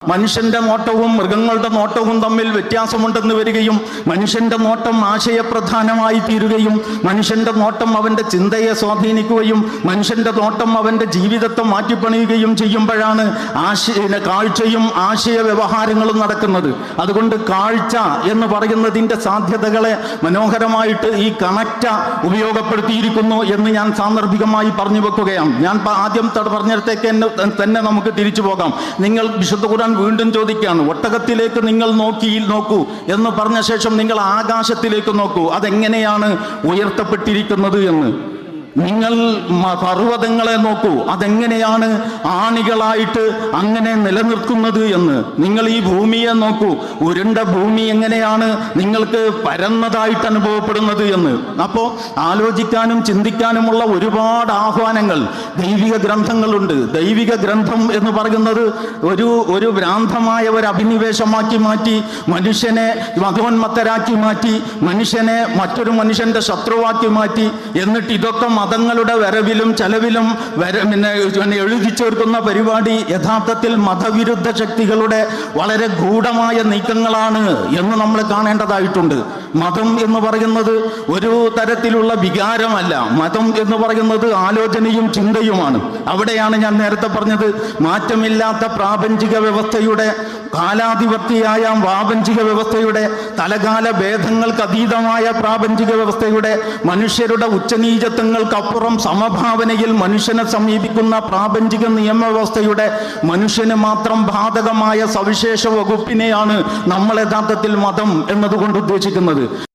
മനുഷ്യന്റെ നോട്ടവും മൃഗങ്ങളുടെ നോട്ടവും തമ്മിൽ വ്യത്യാസമുണ്ടെന്ന് വരികയും മനുഷ്യന്റെ നോട്ടം ആശയപ്രധാനമായി തീരുകയും മനുഷ്യന്റെ നോട്ടം അവന്റെ ചിന്തയെ സ്വാധീനിക്കുകയും മനുഷ്യന്റെ നോട്ടം അവന്റെ ജീവിതത്തെ മാറ്റിപ്പണിയുകയും ചെയ്യുമ്പോഴാണ് കാഴ്ചയും ആശയ വ്യവഹാരങ്ങളും നടക്കുന്നത്. അതുകൊണ്ട് കാഴ്ച എന്ന് പറയുന്നതിൻ്റെ സാധ്യതകളെ മനോഹരമായിട്ട് ഈ കണക്റ്റ ഉപയോഗപ്പെടുത്തിയിരിക്കുന്നു എന്ന് ഞാൻ സാന്ദർഭികമായി പറഞ്ഞു വെക്കുകയാണ്. ഞാൻ ആദ്യം പറഞ്ഞിടത്തേക്ക് തന്നെ നമുക്ക് തിരിച്ചു പോകാം. നിങ്ങൾ വിശുദ്ധ ഖുർആൻ വീണ്ടും ചോദിക്കുകയാണ്, ഒട്ടകത്തിലേക്ക് നിങ്ങൾ നോക്കൂ എന്ന് പറഞ്ഞ ശേഷം നിങ്ങൾ ആകാശത്തിലേക്ക് നോക്കൂ, അതെങ്ങനെയാണ് ഉയർത്തപ്പെട്ടിരിക്കുന്നത് എന്ന്. നിങ്ങൾ പർവ്വതങ്ങളെ നോക്കൂ, അതെങ്ങനെയാണ് ആണികളായിട്ട് അങ്ങനെ നിലനിൽക്കുന്നത് എന്ന്. നിങ്ങൾ ഈ ഭൂമിയെ നോക്കൂ, ഉരുണ്ട ഭൂമി എങ്ങനെയാണ് നിങ്ങൾക്ക് പരന്നതായിട്ട് അനുഭവപ്പെടുന്നത് എന്ന്. അപ്പോൾ ആലോചിക്കാനും ചിന്തിക്കാനുമുള്ള ഒരുപാട് ആഹ്വാനങ്ങൾ ദൈവിക ഗ്രന്ഥങ്ങളുണ്ട്. ദൈവിക ഗ്രന്ഥം എന്ന് പറയുന്നത് ഒരു ഭ്രാന്തമായ ഒരു അഭിനിവേശമാക്കി മാറ്റി, മനുഷ്യനെ മതോന്മത്തരാക്കി മാറ്റി, മനുഷ്യനെ മറ്റൊരു മനുഷ്യന്റെ ശത്രുവാക്കി മാറ്റി, എന്നിട്ട് ഇതൊക്കെ മതങ്ങളുടെ വരവിലും ചെലവിലും എഴുതി ചേർക്കുന്ന പരിപാടി യഥാർത്ഥത്തിൽ മതവിരുദ്ധ ശക്തികളുടെ വളരെ ഗൂഢമായ നീക്കങ്ങളാണ് എന്ന് നമ്മൾ കാണേണ്ടതായിട്ടുണ്ട്. മതം എന്ന് പറയുന്നത് ഒരു തരത്തിലുള്ള വികാരമല്ല. മതം എന്ന് പറയുന്നത് ആലോചനയും ചിന്തയുമാണ്. അവിടെയാണ് ഞാൻ നേരത്തെ പറഞ്ഞത്, മാറ്റമില്ലാത്ത പ്രാപഞ്ചിക വ്യവസ്ഥയുടെ, കാലാധിപത്യയായ പ്രാപഞ്ചിക വ്യവസ്ഥയുടെ, തലകാല ഭേദങ്ങൾക്ക് അതീതമായ പ്രാപഞ്ചിക വ്യവസ്ഥയുടെ, മനുഷ്യരുടെ ഉച്ചനീചത്വങ്ങൾക്കപ്പുറം സമഭാവനയിൽ മനുഷ്യനെ സമീപിക്കുന്ന പ്രാപഞ്ചിക നിയമവ്യവസ്ഥയുടെ മനുഷ്യന് മാത്രം ബാധകമായ സവിശേഷ വകുപ്പിനെയാണ് നമ്മൾ യഥാർത്ഥത്തിൽ മതം എന്നതുകൊണ്ട് ഉദ്ദേശിക്കുന്നത്.